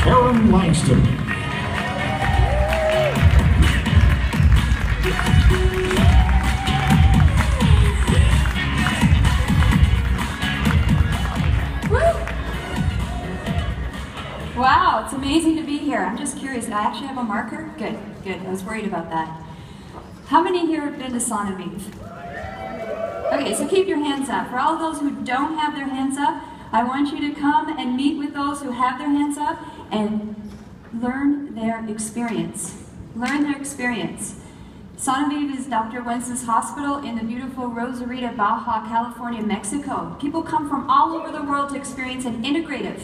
Karen Langston. Wow, it's amazing to be here. I'm just curious, did I actually have a marker? Good, good. I was worried about that. How many here have been to Sanoviv? Okay, so keep your hands up. For all those who don't have their hands up, I want you to come and meet with those who have their hands up and learn their experience. Learn their experience. Sanoviv is Dr. Wentz's hospital in the beautiful Rosarita, Baja, California, Mexico. People come from all over the world to experience an integrative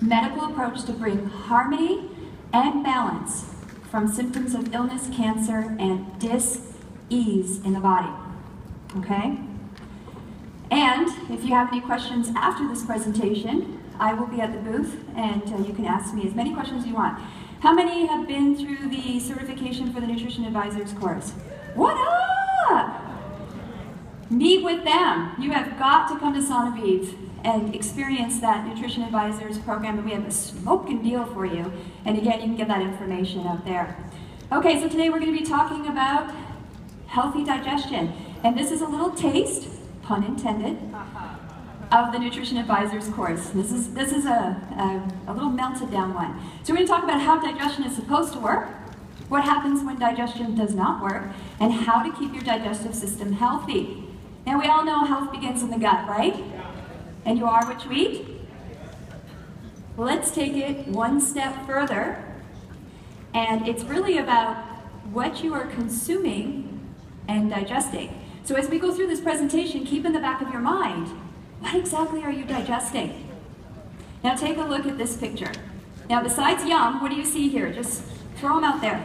medical approach to bring harmony and balance from symptoms of illness, cancer, and dis-ease in the body. Okay? And if you have any questions after this presentation, I will be at the booth and you can ask me as many questions as you want. How many have been through the certification for the Nutrition Advisors course? What up? Meet with them. You have got to come to Sanoviv and experience that Nutrition Advisors program, and we have a smoking deal for you. And again, you can get that information out there. Okay, so today we're going to be talking about healthy digestion. And this is a little taste, pun intended, of the Nutrition Advisors course. This is a little melted down one. So we're going to talk about how digestion is supposed to work, what happens when digestion does not work, and how to keep your digestive system healthy. Now we all know health begins in the gut, right? And you are what you eat? Let's take it one step further. And it's really about what you are consuming and digesting. So as we go through this presentation, keep in the back of your mind, what exactly are you digesting? Now take a look at this picture. Now besides yum, what do you see here? Just throw them out there.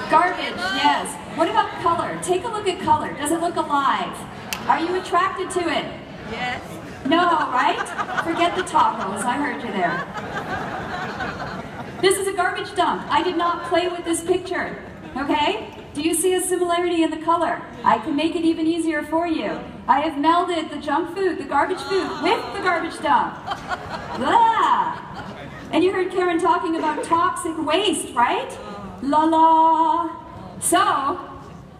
Garbage, yes. What about color? Take a look at color. Does it look alive? Are you attracted to it? Yes. No, right? Forget the tacos. I heard you there. This is a garbage dump. I did not play with this picture. Okay? Do you see a similarity in the color? I can make it even easier for you. I have melded the junk food, the garbage food, with the garbage dump. Blah! And you heard Karen talking about toxic waste, right? La la. So,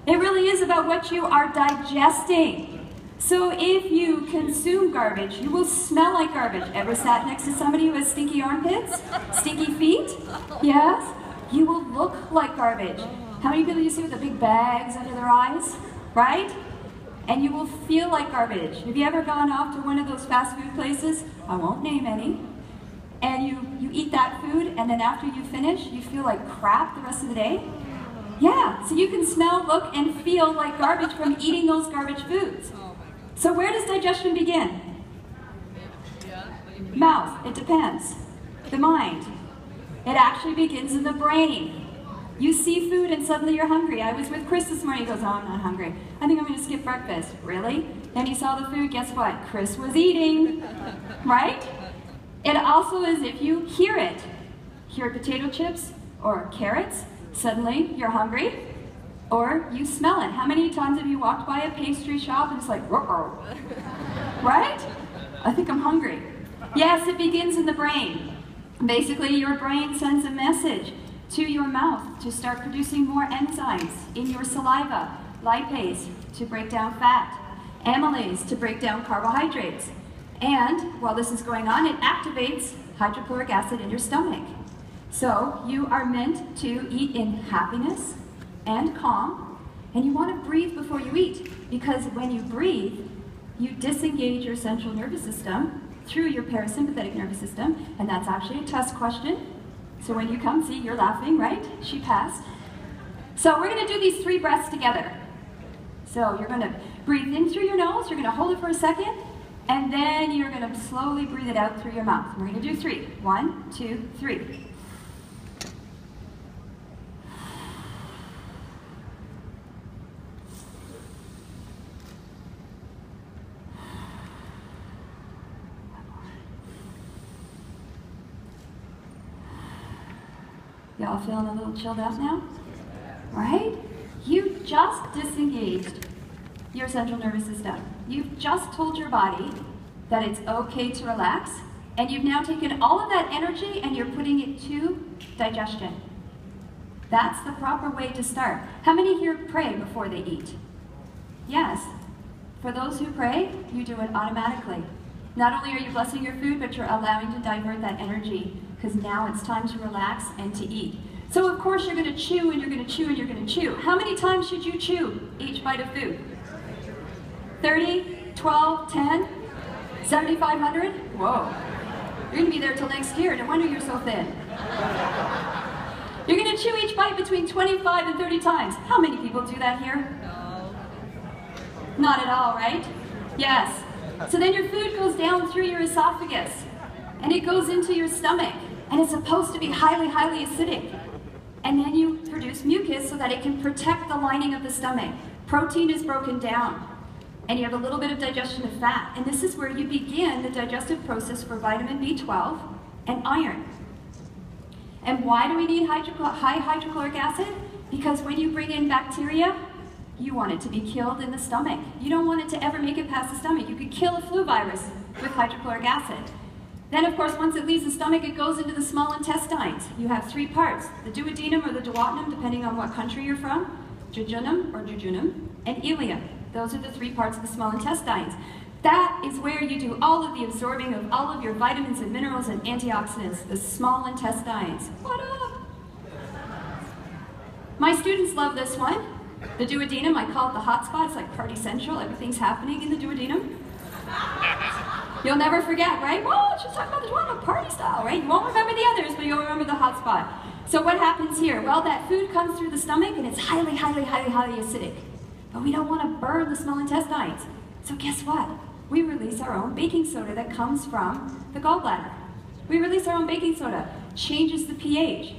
it really is about what you are digesting. So if you consume garbage, you will smell like garbage. Ever sat next to somebody who has stinky armpits? Stinky feet? Yes? You will look like garbage. How many people you see with the big bags under their eyes? Right? And you will feel like garbage. Have you ever gone off to one of those fast food places? I won't name any. And you eat that food, and then after you finish, you feel like crap the rest of the day? Yeah, so you can smell, look, and feel like garbage from eating those garbage foods. So where does digestion begin? Mouth, it depends. The mind. It actually begins in the brain. You see food and suddenly you're hungry. I was with Chris this morning, he goes, oh, I'm not hungry. I think I'm gonna skip breakfast. Really? Then he saw the food, guess what? Chris was eating, right? It also is if you hear it. Hear potato chips or carrots, suddenly you're hungry. Or you smell it. How many times have you walked by a pastry shop and it's like, ruh-roh. Right? I think I'm hungry. Yes, it begins in the brain. Basically, your brain sends a message to your mouth to start producing more enzymes in your saliva. Lipase to break down fat. Amylase to break down carbohydrates. And while this is going on, it activates hydrochloric acid in your stomach. So you are meant to eat in happiness and calm, and you want to breathe before you eat, because when you breathe, you disengage your central nervous system through your parasympathetic nervous system, and that's actually a test question. So when you come, see, you're laughing, right? She passed. So we're going to do these 3 breaths together. So you're going to breathe in through your nose, you're going to hold it for a second, and then you're going to slowly breathe it out through your mouth. We're going to do 3. 1, 2, 3. Y'all feeling a little chilled out now? Right? You just disengaged your central nervous system. You've just told your body that it's okay to relax And you've now taken all of that energy and you're putting it to digestion. That's the proper way to start. How many here pray before they eat? Yes. For those who pray, you do it automatically. Not only are you blessing your food, but you're allowing to divert that energy, because now it's time to relax and to eat. So of course you're going to chew and you're going to chew and you're going to chew. How many times should you chew each bite of food? 30, 12, 10, 7,500? Whoa. You're going to be there till next year. No wonder you're so thin. You're going to chew each bite between 25 and 30 times. How many people do that here? No. Not at all, right? Yes. So then your food goes down through your esophagus, and it goes into your stomach, and it's supposed to be highly, highly acidic. And then you produce mucus so that it can protect the lining of the stomach. Protein is broken down, and you have a little bit of digestion of fat. And this is where you begin the digestive process for vitamin B12 and iron. And why do we need high hydrochloric acid? Because when you bring in bacteria, you want it to be killed in the stomach. You don't want it to ever make it past the stomach. You could kill a flu virus with hydrochloric acid. Then, of course, once it leaves the stomach, it goes into the small intestines. You have three parts: the duodenum or the duodenum, depending on what country you're from, jejunum or jejunum, and ileum. Those are the three parts of the small intestines. That is where you do all of the absorbing of all of your vitamins and minerals and antioxidants, the small intestines. What up? My students love this one. The duodenum, I call it the hot spot. It's like party central. Everything's happening in the duodenum. You'll never forget, right? Whoa, she's talking about the duodenum, party style, right? You won't remember the others, but you'll remember the hot spot. So what happens here? Well, that food comes through the stomach and it's highly, highly, highly, highly acidic. But we don't want to burn the small intestines. So guess what? We release our own baking soda that comes from the gallbladder. We release our own baking soda, changes the pH.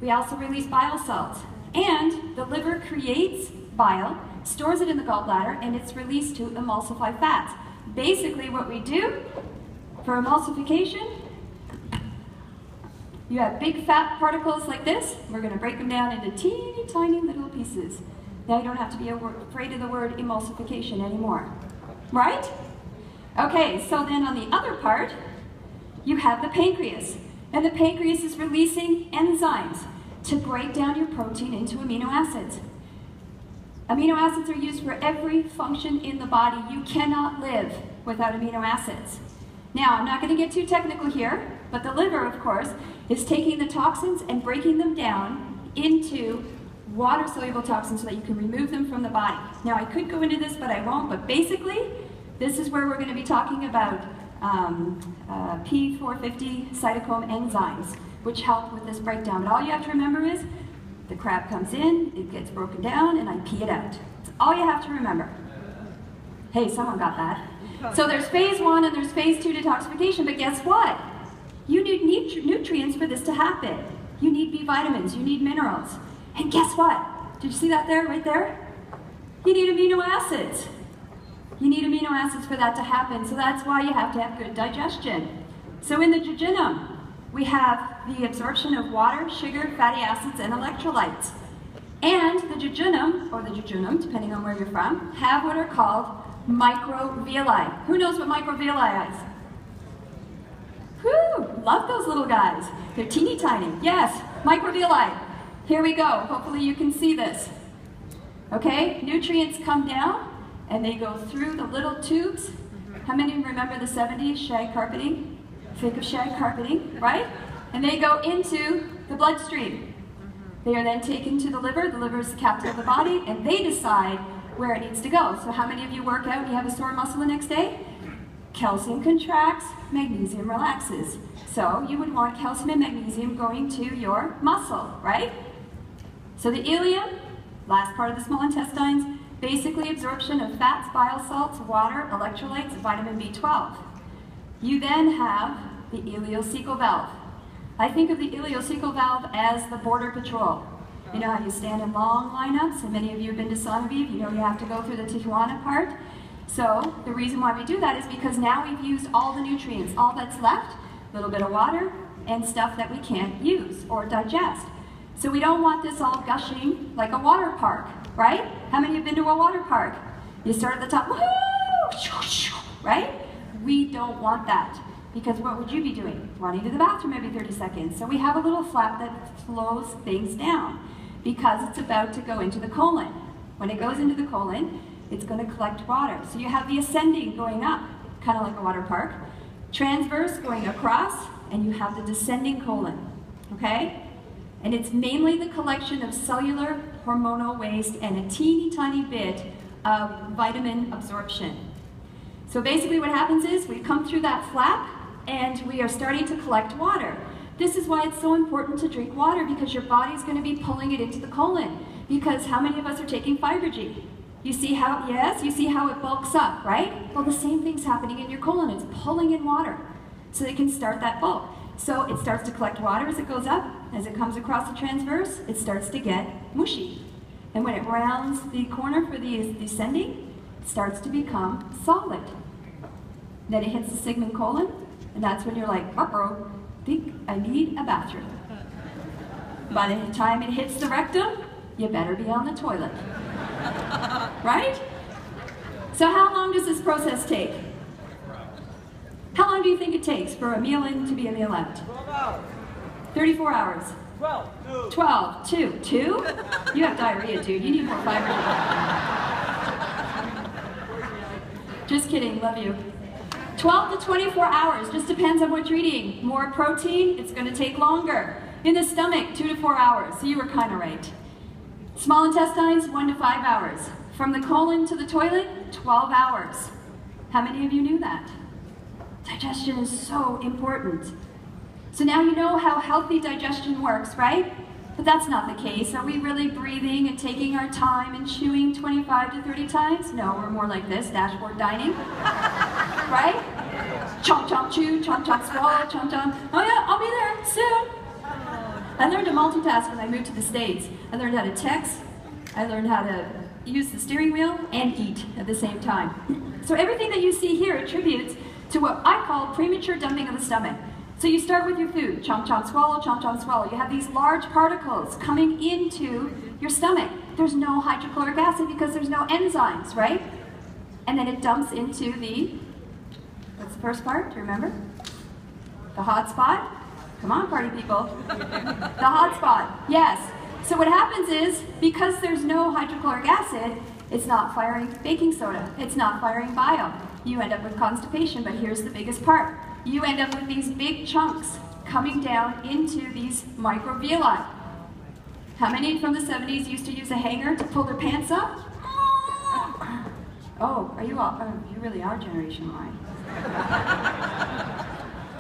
We also release bile salts. And the liver creates bile, stores it in the gallbladder, and it's released to emulsify fats. Basically what we do for emulsification, you have big fat particles like this. We're going to break them down into teeny tiny little pieces. Now you don't have to be afraid of the word emulsification anymore. Right? Okay, so then on the other part, you have the pancreas. And the pancreas is releasing enzymes to break down your protein into amino acids. Amino acids are used for every function in the body. You cannot live without amino acids. Now, I'm not going to get too technical here, but the liver, of course, is taking the toxins and breaking them down into water-soluble toxins so that you can remove them from the body. Now, I could go into this, but I won't, but basically, this is where we're going to be talking about P450 cytochrome enzymes, which help with this breakdown. But all you have to remember is, the crab comes in, it gets broken down, and I pee it out. That's all you have to remember. Hey, someone got that. So there's phase 1 and there's phase 2 detoxification, but guess what? You need nutrients for this to happen. You need B vitamins, you need minerals. And guess what? Did you see that there, right there? You need amino acids. You need amino acids for that to happen, so that's why you have to have good digestion. So in the jejunum, we have the absorption of water, sugar, fatty acids, and electrolytes. And the jejunum, or the jejunum, depending on where you're from, have what are called microvilli. Who knows what microvilli is? Whew, love those little guys. They're teeny tiny. Yes, microvilli. Here we go. Hopefully you can see this. Okay, nutrients come down and they go through the little tubes. How many remember the 70s, shag carpeting? Think of shag carpeting, right? And they go into the bloodstream. They are then taken to the liver. The liver is the captain of the body, and they decide where it needs to go. So how many of you work out and you have a sore muscle the next day? Calcium contracts, magnesium relaxes. So you would want calcium and magnesium going to your muscle, right? So the ileum, last part of the small intestines, basically absorption of fats, bile salts, water, electrolytes, vitamin B12. You then have the ileocecal valve. I think of the ileocecal valve as the border patrol. You know how you stand in long lineups, and many of you have been to Sanoviv, you know you have to go through the Tijuana part. So the reason why we do that is because now we've used all the nutrients. All that's left, a little bit of water and stuff that we can't use or digest. So we don't want this all gushing like a water park, right? How many have been to a water park? You start at the top, woohoo, right? We don't want that. Because what would you be doing? Running to the bathroom every 30 seconds. So we have a little flap that slows things down because it's about to go into the colon. When it goes into the colon, it's going to collect water. So you have the ascending going up, kind of like a water park, transverse going across, and you have the descending colon, okay? And it's mainly the collection of cellular hormonal waste and a teeny tiny bit of vitamin absorption. So basically what happens is we come through that flap and we are starting to collect water. This is why it's so important to drink water, because your body's going to be pulling it into the colon. Because how many of us are taking Fibergy? You see how, yes, you see how it bulks up, right? Well, the same thing's happening in your colon. It's pulling in water so they can start that bulk. So it starts to collect water as it goes up. As it comes across the transverse, it starts to get mushy. And when it rounds the corner for the descending, it starts to become solid. Then it hits the sigmoid colon, and that's when you're like, uh-oh, think I need a bathroom. By the time it hits the rectum, you better be on the toilet. Right? So how long does this process take? How long do you think it takes for a meal in to be a meal out? 12 hours. 34 hours. 12. 12. 2. 2? You have diarrhea, dude. You need more fiber. Just kidding. Love you. 12 to 24 hours. Just depends on what you're eating. More protein, it's going to take longer. In the stomach, 2 to 4 hours. So you were kind of right. Small intestines, 1 to 5 hours. From the colon to the toilet, 12 hours. How many of you knew that? Digestion is so important. So now you know how healthy digestion works, right? But that's not the case. Are we really breathing and taking our time and chewing 25 to 30 times? No, we're more like this, dashboard dining. Right? Chomp, chomp, chew, chomp, chomp, swallow, chomp, chomp. Oh yeah, I'll be there soon. I learned to multitask when I moved to the States. I learned how to text. I learned how to use the steering wheel and eat at the same time. So everything that you see here attributes to what I call premature dumping of the stomach. So you start with your food, chomp, chomp, swallow, chomp, chomp, swallow. You have these large particles coming into your stomach. There's no hydrochloric acid because there's no enzymes, right? And then it dumps into the, what's the first part? Do you remember? The hot spot? Come on, party people. The hot spot, yes. So what happens is, because there's no hydrochloric acid, it's not firing baking soda. It's not firing bile. You end up with constipation, but here's the biggest part. You end up with these big chunks coming down into these microvilli. How many from the 70s used to use a hanger to pull their pants up? Oh, are you all, you really are Generation Y.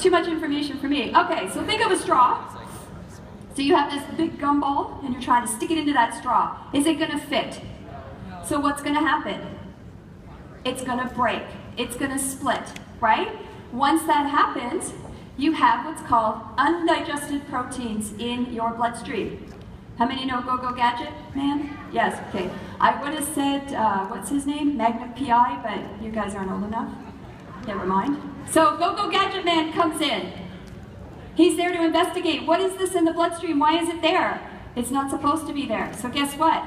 Too much information for me. Okay, so think of a straw. So you have this big gumball and you're trying to stick it into that straw. Is it gonna fit? So what's gonna happen? It's gonna break. It's gonna split, right? Once that happens, you have what's called undigested proteins in your bloodstream. How many know Go-Go Gadget Man? Yes, okay. I would have said, what's his name? Magnet PI, but you guys aren't old enough. Never mind. So Go-Go Gadget Man comes in. He's there to investigate. What is this in the bloodstream? Why is it there? It's not supposed to be there. So guess what?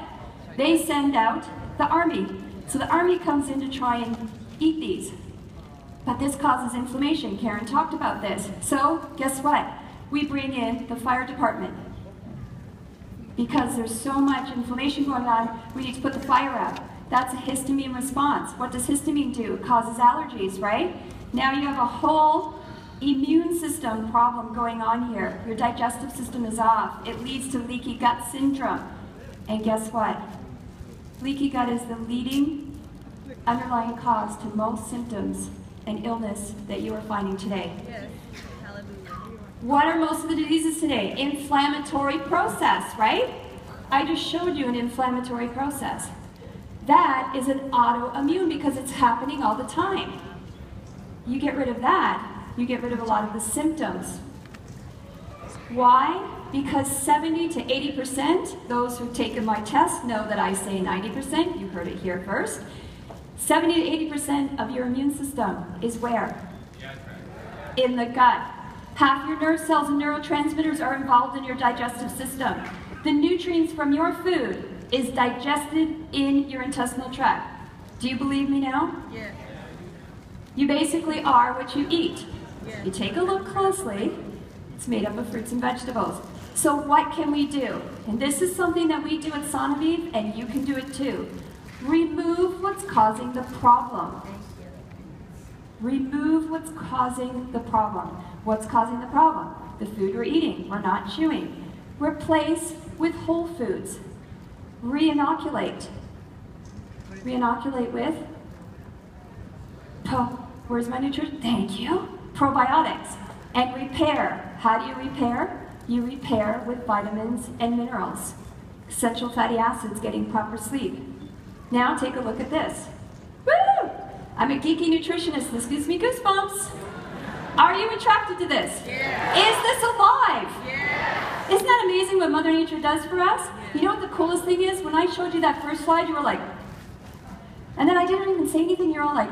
They send out the army. So the army comes in to try and eat these. But this causes inflammation. Karen talked about this. So guess what? We bring in the fire department. Because there's so much inflammation going on, we need to put the fire out. That's a histamine response. What does histamine do? It causes allergies, right? Now you have a whole immune system problem going on here. Your digestive system is off. It leads to leaky gut syndrome. And guess what? Leaky gut is the leading underlying cause to most symptoms and illness that you are finding today. Yes. Hallelujah. What are most of the diseases today? Inflammatory process, right? I just showed you an inflammatory process. That is an autoimmune because it's happening all the time. You get rid of that, you get rid of a lot of the symptoms. Why? Because 70 to 80%, those who've taken my test know that I say 90%, you heard it here first. 70 to 80% of your immune system is where? In the gut. Half your nerve cells and neurotransmitters are involved in your digestive system. The nutrients from your food is digested in your intestinal tract. Do you believe me now? Yeah. You basically are what you eat. You take a look closely, it's made up of fruits and vegetables. So what can we do? And this is something that we do at Sanoviv, and you can do it too. Remove what's causing the problem. Remove what's causing the problem. What's causing the problem? The food we're eating, we're not chewing. Replace with whole foods. Re-inoculate. Re-inoculate with? Where's my nutrition? Thank you. Probiotics. And repair. How do you repair? You repair with vitamins and minerals. Essential fatty acids, getting proper sleep. Now take a look at this. Woo! I'm a geeky nutritionist. This gives me goosebumps. Are you attracted to this? Yeah. Is this alive? Yeah. Isn't that amazing what Mother Nature does for us? Yeah. You know what the coolest thing is? When I showed you that first slide, you were like, and then I didn't even say anything, you're all like,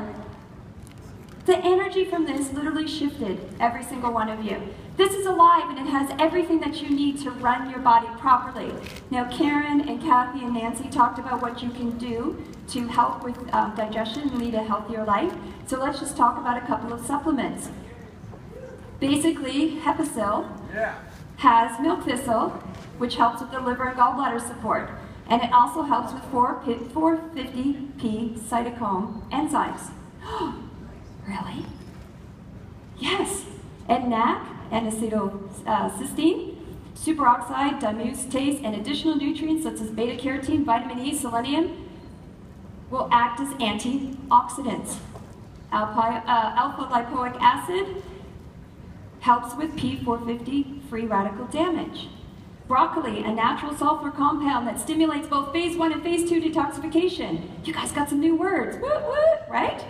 the energy from this literally shifted every single one of you. This is alive and it has everything that you need to run your body properly. Now Karen and Kathy and Nancy talked about what you can do to help with digestion and lead a healthier life. So let's just talk about a couple of supplements. Basically, Hepicil has milk thistle, which helps with the liver and gallbladder support. And it also helps with 450P cytochrome enzymes. Really? Yes. And NAC, N-acetylcysteine, superoxide, dimustase, and additional nutrients such as beta-carotene, vitamin E, selenium will act as antioxidants. Alpha-lipoic acid helps with P450 free radical damage. Broccoli, a natural sulfur compound that stimulates both phase 1 and phase 2 detoxification. You guys got some new words, woot woot, right?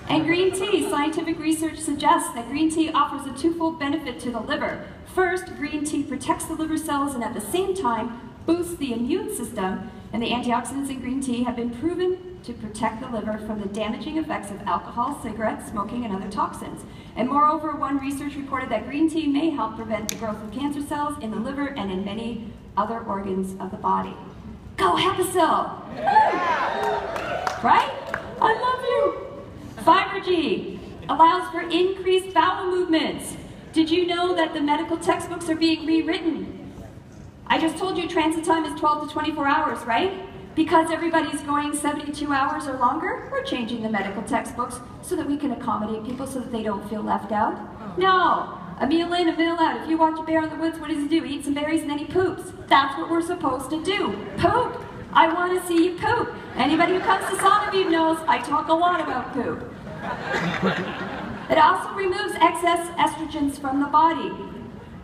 And green tea, scientific research suggests that green tea offers a twofold benefit to the liver. First, green tea protects the liver cells and at the same time boosts the immune system, and the antioxidants in green tea have been proven to protect the liver from the damaging effects of alcohol, cigarettes, smoking, and other toxins. And moreover, one research reported that green tea may help prevent the growth of cancer cells in the liver and in many other organs of the body. Go Hepicil! Right? I love you! Fiber G allows for increased bowel movements. Did you know that the medical textbooks are being rewritten? I just told you transit time is 12 to 24 hours, right? Because everybody's going 72 hours or longer, we're changing the medical textbooks so that we can accommodate people so that they don't feel left out. No, a meal in, a meal out. If you watch a bear in the woods, what does he do? He eats some berries and then he poops. That's what we're supposed to do. Poop. I want to see you poop. Anybody who comes to Sanoviv knows I talk a lot about poop. It also removes excess estrogens from the body,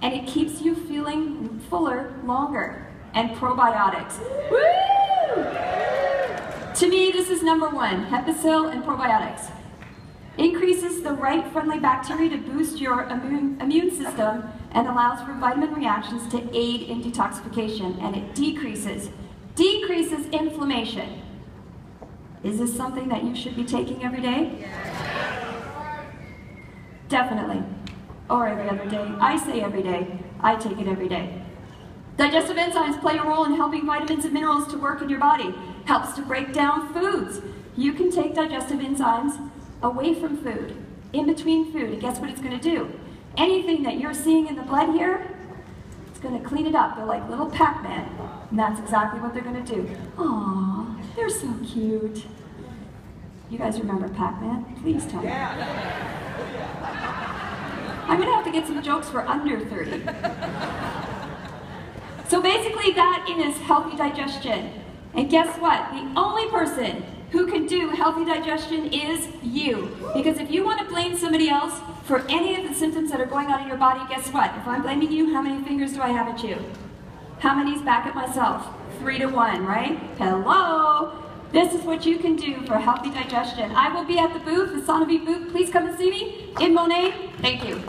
and it keeps you feeling fuller longer. And probiotics. Woo! To me, this is number one, Hepicil and probiotics. Increases the right friendly bacteria to boost your immune system and allows for vitamin reactions to aid in detoxification, and it decreases inflammation. Is this something that you should be taking every day? Definitely. Or every other day. I say every day. I take it every day. Digestive enzymes play a role in helping vitamins and minerals to work in your body. Helps to break down foods. You can take digestive enzymes away from food, in between food, and guess what it's going to do? Anything that you're seeing in the blood here, it's going to clean it up. They're like little Pac-Man, and that's exactly what they're going to do. Aww, they're so cute. You guys remember Pac-Man? Please tell me. I'm going to have to get some jokes for under 30. So basically that is healthy digestion. And guess what? The only person who can do healthy digestion is you. Because if you want to blame somebody else for any of the symptoms that are going on in your body, guess what? If I'm blaming you, how many fingers do I have at you? How many's back at myself? 3 to 1, right? Hello? This is what you can do for healthy digestion. I will be at the booth, the Sanoviv booth. Please come and see me in Monet. Thank you.